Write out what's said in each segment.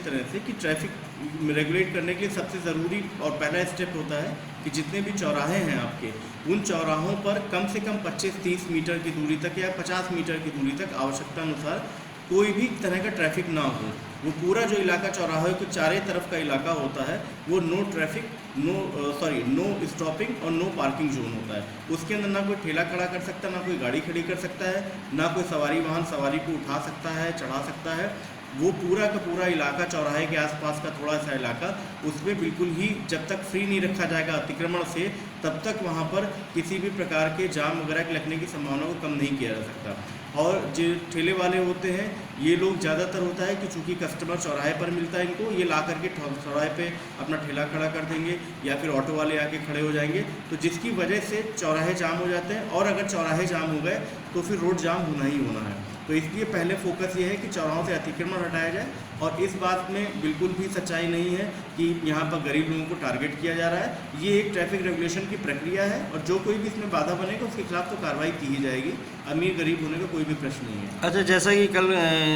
तरह से कि ट्रैफिक रेगुलेट करने के लिए सबसे ज़रूरी और पहला स्टेप होता है कि जितने भी चौराहे हैं आपके, उन चौराहों पर कम से कम 25-30 मीटर की दूरी तक या 50 मीटर की दूरी तक आवश्यकता अनुसार कोई भी तरह का ट्रैफिक ना हो। वो पूरा जो इलाका चौराहे के चारों तरफ का इलाका होता है वो नो स्टॉपिंग और नो पार्किंग जोन होता है। उसके अंदर ना कोई ठेला खड़ा कर सकता है, ना कोई गाड़ी खड़ी कर सकता है, ना कोई सवारी वाहन सवारी को उठा सकता है, चढ़ा सकता है। वो पूरा का पूरा इलाका, चौराहे के आसपास का थोड़ा सा इलाका, उसमें बिल्कुल ही जब तक फ्री नहीं रखा जाएगा अतिक्रमण से, तब तक वहाँ पर किसी भी प्रकार के जाम वगैरह के लगने की संभावना को कम नहीं किया जा सकता। और जो ठेले वाले होते हैं ये लोग ज़्यादातर होता है कि चूँकि कस्टमर चौराहे पर मिलता है इनको, ये ला करके चौराहे पे अपना ठेला खड़ा कर देंगे या फिर ऑटो वाले आके खड़े हो जाएंगे, तो जिसकी वजह से चौराहे जाम हो जाते हैं। और अगर चौराहे जाम हो गए तो फिर रोड जाम होना ही होना है। तो इसलिए पहले फोकस ये है कि चौराहों से अतिक्रमण हटाया जाए। और इस बात में बिल्कुल भी सच्चाई नहीं है कि यहाँ पर गरीब लोगों को टारगेट किया जा रहा है। ये एक ट्रैफिक रेगुलेशन की प्रक्रिया है और जो कोई भी इसमें बाधा बनेगा उसके खिलाफ तो कार्रवाई की ही जाएगी। अमीर गरीब होने का कोई भी प्रश्न नहीं है। अच्छा, जैसा कि कल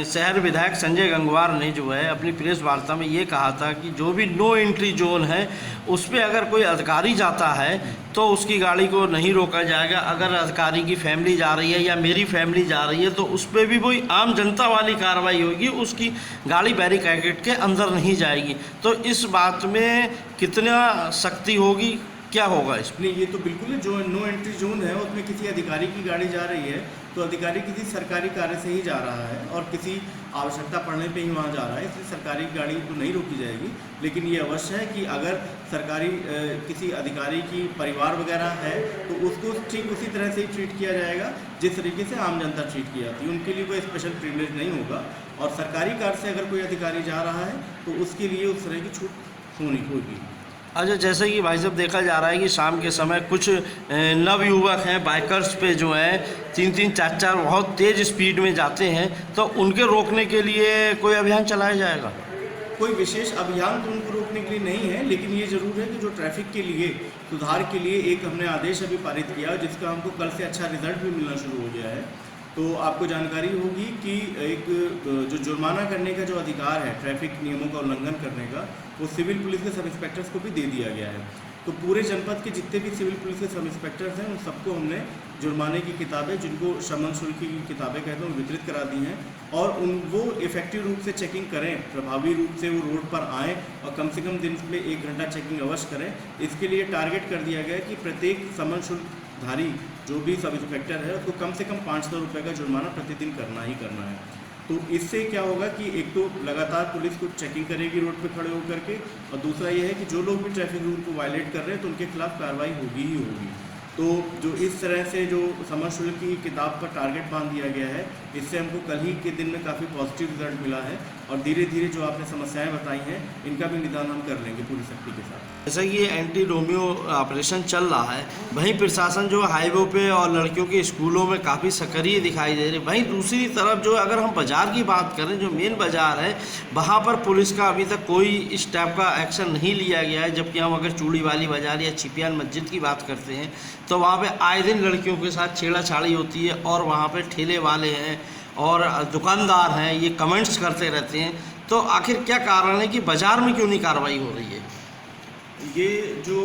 शहर विधायक संजय गंगवार ने जो है अपनी प्रेस वार्ता में ये कहा था कि जो भी नो एंट्री जोन है उस पर अगर कोई अधिकारी जाता है तो उसकी गाड़ी को नहीं रोका जाएगा। अगर अधिकारी की फैमिली जा रही है या मेरी फैमिली जा रही है तो उस पर भी वही आम जनता वाली कार्रवाई होगी, उसकी गाड़ी बैरिकेड के अंदर नहीं जाएगी। तो इस बात में कितना सख्ती होगी, क्या होगा इसमें? नहीं, ये तो बिल्कुल है। जो नो एंट्री जोन है उसमें किसी अधिकारी की गाड़ी जा रही है तो अधिकारी किसी सरकारी कार्य से ही जा रहा है और किसी आवश्यकता पड़ने पे ही वहाँ जा रहा है, इसलिए सरकारी गाड़ी तो नहीं रोकी जाएगी। लेकिन ये अवश्य है कि अगर सरकारी किसी अधिकारी की परिवार वगैरह है तो उसको ठीक उसी तरह से ही ट्रीट किया जाएगा जिस तरीके से आम जनता ट्रीट की जाती है। उनके लिए कोई स्पेशल प्रिविलेज नहीं होगा। और सरकारी कार्य से अगर कोई अधिकारी जा रहा है तो उसके लिए उस तरह की छूट होगी। अच्छा, जैसे कि भाई साहब देखा जा रहा है कि शाम के समय कुछ नवयुवक हैं बाइकर्स पे जो है 3-3, 4-4 बहुत तेज़ स्पीड में जाते हैं, तो उनके रोकने के लिए कोई अभियान चलाया जाएगा? कोई विशेष अभियान तो उनको रोकने के लिए नहीं है, लेकिन ये ज़रूर है कि जो ट्रैफिक के लिए सुधार के लिए एक हमने आदेश अभी पारित किया जिसका हमको कल से अच्छा रिजल्ट भी मिलना शुरू हो गया है। तो आपको जानकारी होगी कि एक जो जुर्माना करने का जो अधिकार है ट्रैफिक नियमों का उल्लंघन करने का, वो सिविल पुलिस के सब इंस्पेक्टर्स को भी दे दिया गया है। तो पूरे जनपद के जितने भी सिविल पुलिस के सब इंस्पेक्टर्स हैं उन सबको हमने जुर्माने की किताबें, जिनको शमन शुल्क की किताबें कहते हैं, वितरित करा दी हैं। और वो इफेक्टिव रूप से चेकिंग करें, प्रभावी रूप से वो रोड पर आएँ और कम से कम दिन में 1 घंटा चेकिंग अवश्य करें। इसके लिए टारगेट कर दिया गया है कि प्रत्येक समन शुल्क धारी जो भी सब इंस्पेक्टर है उसको कम से कम 500 रुपये का जुर्माना प्रतिदिन करना ही करना है। तो इससे क्या होगा कि एक तो लगातार पुलिस को चेकिंग करेगी रोड पे खड़े होकर के, और दूसरा ये है कि जो लोग भी ट्रैफिक रूल को वायलेट कर रहे हैं तो उनके खिलाफ कार्रवाई होगी ही होगी। तो जो इस तरह से जो समन शुल्क की किताब पर टारगेट बांध दिया गया है, इससे हमको कल ही के दिन में काफ़ी पॉजिटिव रिजल्ट मिला है। और धीरे धीरे जो आपने समस्याएं बताई हैं इनका भी निदान हम कर लेंगे पूरी शक्ति के साथ। जैसा कि ये एंटी रोमियो ऑपरेशन चल रहा है, वहीं प्रशासन जो हाईवे पे और लड़कियों के स्कूलों में काफ़ी सक्रिय दिखाई दे रही है। वहीं दूसरी तरफ जो अगर हम बाज़ार की बात करें, जो मेन बाज़ार है वहाँ पर पुलिस का अभी तक कोई इस टाइप का एक्शन नहीं लिया गया है। जबकि हम अगर चूड़ी वाली बाज़ार या छिपियान मस्जिद की बात करते हैं तो वहाँ पे आए दिन लड़कियों के साथ छेड़ाछाड़ी होती है और वहाँ पे ठेले वाले हैं और दुकानदार हैं, ये कमेंट्स करते रहते हैं। तो आखिर क्या कारण है कि बाज़ार में क्यों नहीं कार्रवाई हो रही है? ये जो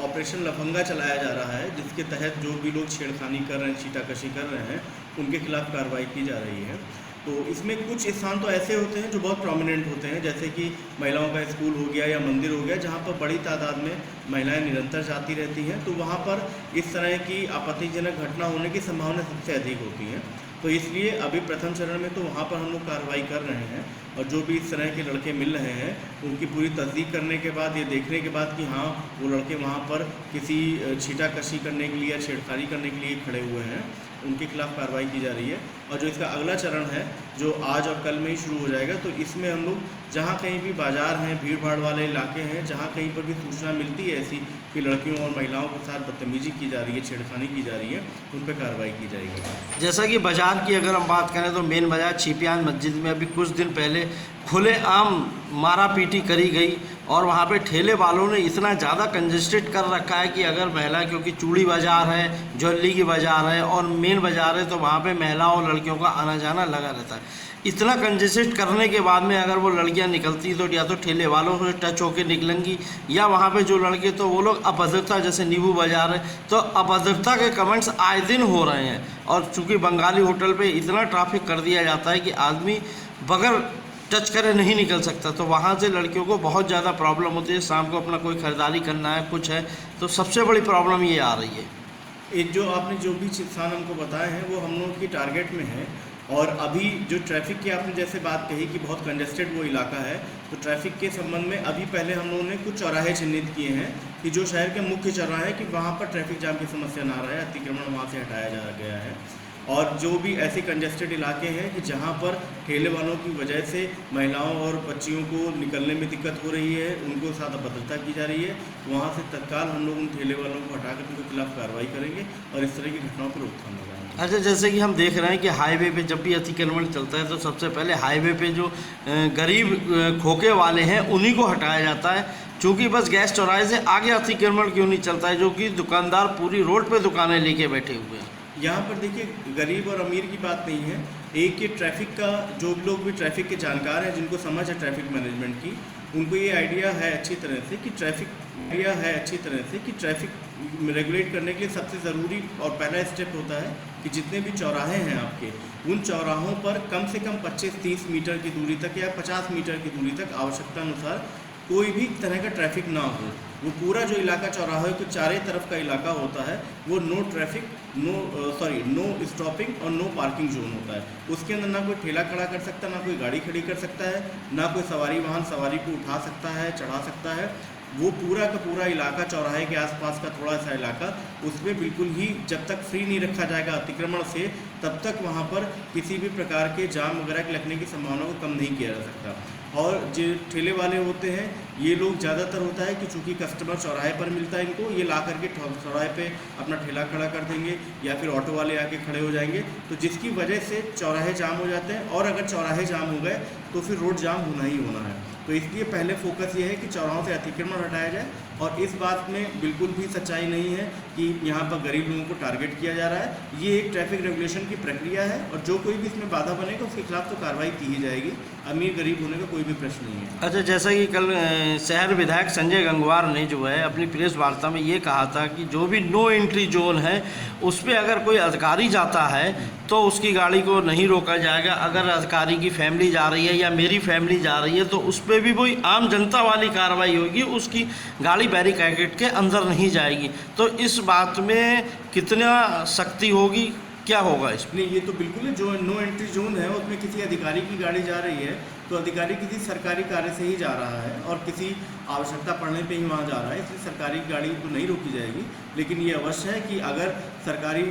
ऑपरेशन लफंगा चलाया जा रहा है, जिसके तहत जो भी लोग छेड़खानी कर रहे हैं, छीटाकशी कर रहे हैं, उनके खिलाफ कार्रवाई की जा रही है। तो इसमें कुछ स्थान तो ऐसे होते हैं जो बहुत प्रोमिनेंट होते हैं, जैसे कि महिलाओं का स्कूल हो गया या मंदिर हो गया, जहाँ पर बड़ी तादाद में महिलाएं निरंतर जाती रहती हैं। तो वहाँ पर इस तरह की आपत्तिजनक घटना होने की संभावना सबसे अधिक होती है। तो इसलिए अभी प्रथम चरण में तो वहाँ पर हम लोग कार्रवाई कर रहे हैं और जो भी इस तरह के लड़के मिल रहे हैं उनकी पूरी तस्दीक करने के बाद, ये देखने के बाद कि हाँ वो लड़के वहाँ पर किसी छीटाकशी करने के लिए या छेड़खानी करने के लिए खड़े हुए हैं, उनके खिलाफ कार्रवाई की जा रही है। और जो इसका अगला चरण है जो आज और कल में ही शुरू हो जाएगा, तो इसमें हम लोग जहाँ कहीं भी बाज़ार हैं, भीड़ भाड़ वाले इलाके हैं, जहाँ कहीं पर भी सूचना मिलती है ऐसी कि लड़कियों और महिलाओं के साथ बदतमीजी की जा रही है, छेड़खानी की जा रही है, उन पर कार्रवाई की जाएगी। जैसा कि बाज़ार की अगर हम बात करें तो मेन बाज़ार छिपियान मस्जिद में अभी कुछ दिन पहले खुलेआम मारा पीटी करी गई और वहाँ पे ठेले वालों ने इतना ज़्यादा कंजेस्टेड कर रखा है कि अगर महिला, क्योंकि चूड़ी बाज़ार है, ज्वेलरी की बाज़ार है और मेन बाज़ार है, तो वहाँ पे महिलाओं और लड़कियों का आना जाना लगा रहता है। इतना कंजेस्टेड करने के बाद में अगर वो लड़कियां निकलती तो या तो ठेले वालों से टच होकर निकलेंगी, या वहाँ पे जो लड़के तो वो लोग अभद्रता, जैसे नींबू बाज़ार है तो अभद्रता के कमेंट्स आए दिन हो रहे हैं। और चूँकि बंगाली होटल पे इतना ट्रैफिक कर दिया जाता है कि आदमी बगैर टच करे नहीं निकल सकता, तो वहाँ से लड़कियों को बहुत ज़्यादा प्रॉब्लम होती है। शाम को अपना कोई ख़रीदारी करना है, कुछ है, तो सबसे बड़ी प्रॉब्लम ये आ रही है। एक जो आपने जो भी स्थान हमको बताए हैं वो हम लोग की टारगेट में है। और अभी जो ट्रैफिक की आपने जैसे बात कही कि बहुत कंजेस्टेड वो इलाका है, तो ट्रैफिक के संबंध में अभी पहले हम लोगों ने कुछ चौराहे चिन्हित किए हैं कि जो शहर के मुख्य चौराहे कि वहाँ पर ट्रैफिक जाम की समस्या ना रहे, अतिक्रमण वहाँ से हटाया जा गया है। और जो भी ऐसे कंजेस्टेड इलाके हैं कि जहाँ पर ठेले वालों की वजह से महिलाओं और बच्चियों को निकलने में दिक्कत हो रही है, उनको साथ अभद्रता की जा रही है, वहाँ से तत्काल हम लोग उन ठेले वालों को हटाकर उनके खिलाफ कार्रवाई करेंगे और इस तरह की घटनाओं पर रोकथाम लगाएंगे। अच्छा, जैसे कि हम देख रहे हैं कि हाईवे पे जब भी अतिक्रमण चलता है तो सबसे पहले हाईवे पे जो गरीब खोखे वाले हैं उन्हीं को हटाया जाता है, क्योंकि बस गैस चौराहे से आगे अतिक्रमण क्यों नहीं चलता है, जो कि दुकानदार पूरी रोड पे दुकानें लेके बैठे हुए हैं। यहाँ पर देखिए, गरीब और अमीर की बात नहीं है। एक ये ट्रैफिक का, जो लोग भी ट्रैफिक के जानकार हैं, जिनको समझ है ट्रैफिक मैनेजमेंट की, उनको ये आइडिया है अच्छी तरह से कि ट्रैफिक रेगुलेट करने के लिए सबसे ज़रूरी और पहला स्टेप होता है कि जितने भी चौराहे हैं आपके, उन चौराहों पर कम से कम 25-30 मीटर की दूरी तक या 50 मीटर की दूरी तक आवश्यकता अनुसार कोई भी तरह का ट्रैफिक ना हो। वो पूरा जो इलाका चौराहे के चारों तरफ का इलाका होता है वो नो स्टॉपिंग और नो पार्किंग जोन होता है। उसके अंदर ना कोई ठेला खड़ा कर सकता है, ना कोई गाड़ी खड़ी कर सकता है, ना कोई सवारी वाहन सवारी को उठा सकता है, चढ़ा सकता है। वो पूरा का पूरा इलाका, चौराहे के आसपास का थोड़ा सा इलाका, उसमें बिल्कुल ही जब तक फ्री नहीं रखा जाएगा अतिक्रमण से, तब तक वहाँ पर किसी भी प्रकार के जाम वगैरह के लगने की संभावना को कम नहीं किया जा सकता। और जो ठेले वाले होते हैं, ये लोग ज़्यादातर होता है कि चूँकि कस्टमर चौराहे पर मिलता है इनको, ये ला करके चौराहे पे अपना ठेला खड़ा कर देंगे या फिर ऑटो वाले आके खड़े हो जाएंगे, तो जिसकी वजह से चौराहे जाम हो जाते हैं। और अगर चौराहे जाम हो गए तो फिर रोड जाम होना ही होना है। तो इसलिए पहले फोकस ये है कि चौराहों से अतिक्रमण हटाया जाए। और इस बात में बिल्कुल भी सच्चाई नहीं है कि यहाँ पर गरीब लोगों को टारगेट किया जा रहा है। ये एक ट्रैफिक रेगुलेशन की प्रक्रिया है और जो कोई भी इसमें बाधा बनेगा उसके खिलाफ तो कार्रवाई की ही जाएगी। अमीर गरीब होने का कोई भी प्रश्न नहीं है। अच्छा, जैसा कि कल शहर विधायक संजय गंगवार ने जो है अपनी प्रेस वार्ता में ये कहा था कि जो भी नो एंट्री जोन है उस पर अगर कोई अधिकारी जाता है तो उसकी गाड़ी को नहीं रोका जाएगा। अगर अधिकारी की फैमिली जा रही है या मेरी फैमिली जा रही है तो उस पर भी वही आम जनता वाली कार्रवाई होगी, उसकी गाड़ी बैरिकेड के अंदर नहीं जाएगी। तो इस बात में कितना सख्ती होगी, क्या होगा इसमें? नहीं, ये तो बिल्कुल है। जो नो एंट्री जोन है उसमें किसी अधिकारी की गाड़ी जा रही है तो अधिकारी किसी सरकारी कार्य से ही जा रहा है और किसी आवश्यकता पड़ने पे ही वहाँ जा रहा है, इसलिए सरकारी गाड़ी तो नहीं रोकी जाएगी। लेकिन ये अवश्य है कि अगर सरकारी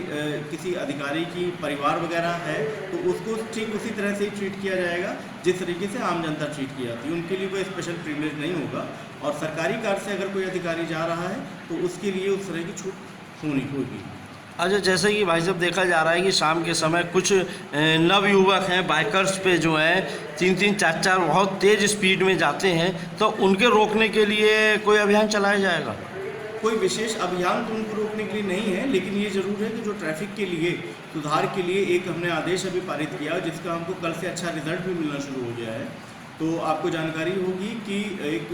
किसी अधिकारी की परिवार वगैरह है तो उसको ठीक उसी तरह से ही ट्रीट किया जाएगा जिस तरीके से आम जनता ट्रीट की जाती है। उनके लिए कोई स्पेशल प्रिविलेज नहीं होगा। और सरकारी कार्य से अगर कोई अधिकारी जा रहा है तो उसके लिए उस तरह की छूट होगी। अच्छा, जैसे कि भाई साहब देखा जा रहा है कि शाम के समय कुछ नवयुवक हैं, बाइकर्स पे जो है 3-3, 4-4 बहुत तेज़ स्पीड में जाते हैं, तो उनके रोकने के लिए कोई अभियान चलाया जाएगा? कोई विशेष अभियान तो उनको रोकने के लिए नहीं है, लेकिन ये ज़रूर है कि जो ट्रैफिक के लिए सुधार के लिए एक हमने आदेश अभी पारित किया जिसका हमको कल से अच्छा रिजल्ट भी मिलना शुरू हो गया है। तो आपको जानकारी होगी कि एक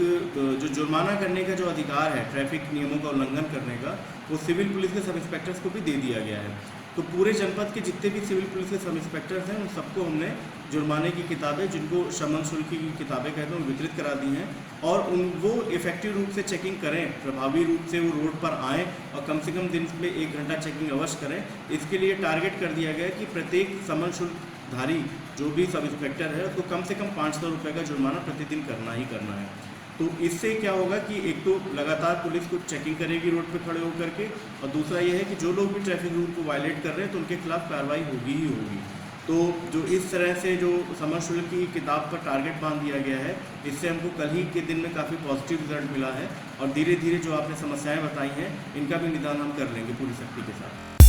जो जुर्माना करने का जो अधिकार है ट्रैफिक नियमों का उल्लंघन करने का, वो सिविल पुलिस के सब इंस्पेक्टर्स को भी दे दिया गया है। तो पूरे जनपद के जितने भी सिविल पुलिस के सब इंस्पेक्टर्स हैं उन सबको हमने जुर्माने की किताबें, जिनको शमन शुल्क की किताबें कहते हैं, वितरित करा दी हैं। और वो इफेक्टिव रूप से चेकिंग करें, प्रभावी रूप से वो रोड पर आएँ और कम से कम दिन में 1 घंटा चेकिंग अवश्य करें। इसके लिए टारगेट कर दिया गया कि प्रत्येक समन शुल्कधारी जो भी सब इंस्पेक्टर है उसको कम से कम 500 रुपये का जुर्माना प्रतिदिन करना ही करना है। तो इससे क्या होगा कि एक तो लगातार पुलिस को चेकिंग करेगी रोड पे खड़े होकर के, और दूसरा ये है कि जो लोग भी ट्रैफिक रूल को वायलेट कर रहे हैं तो उनके खिलाफ कार्रवाई होगी ही होगी। तो जो इस तरह से जो समन शुल्क की किताब पर टारगेट बांध दिया गया है, इससे हमको कल ही के दिन में काफ़ी पॉजिटिव रिजल्ट मिला है। और धीरे धीरे जो आपने समस्याएं बताई हैं इनका भी निदान हम कर लेंगे पूरी शक्ति के साथ।